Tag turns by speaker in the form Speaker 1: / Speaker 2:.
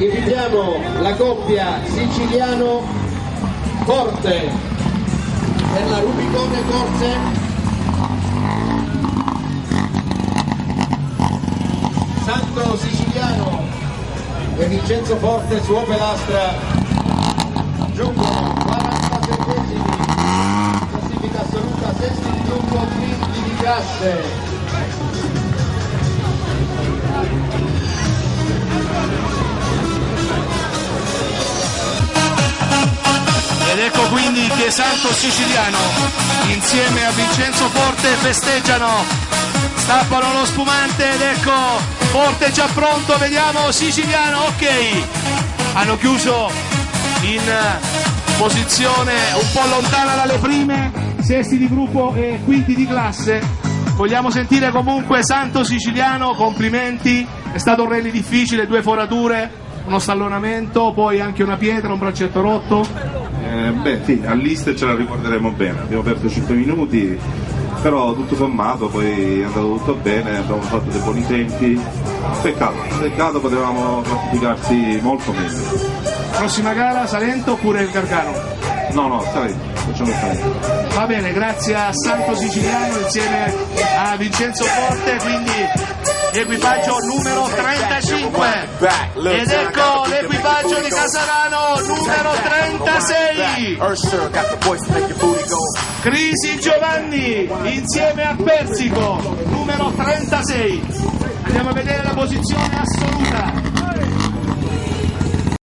Speaker 1: Invitiamo la coppia Siciliano Forte per la Rubicone Corse. Santo Siciliano e Vincenzo Forte su Opel Astra giungono 47esimi, classifica assoluta, sesti di gruppo, quinti di classe.
Speaker 2: Ed ecco quindi che Santo Siciliano insieme a Vincenzo Forte festeggiano, stappano lo spumante ed ecco Forte già pronto, vediamo Siciliano, ok, hanno chiuso in posizione un po' lontana dalle prime, sesti di gruppo e quinti di classe. Vogliamo sentire comunque Santo Siciliano, complimenti, è stato un rally difficile, 2 forature, uno stallonamento, poi anche una pietra, un braccetto rotto.
Speaker 3: Beh sì, all'Ist ce la ricorderemo bene, abbiamo perso 5 minuti, però tutto sommato poi è andato tutto bene, abbiamo fatto dei buoni tempi, peccato potevamo classificarsi molto meglio.
Speaker 2: Prossima gara Salento oppure il Gargano?
Speaker 3: No, Salento, facciamo il Salento.
Speaker 2: Va bene, grazie a Santo Siciliano insieme a Vincenzo Forte, quindi l'equipaggio numero 35 ed ecco l'equipaggio di Casarano numero 36, Crisi Giovanni insieme a Persico numero 36. Andiamo a vedere la posizione assoluta.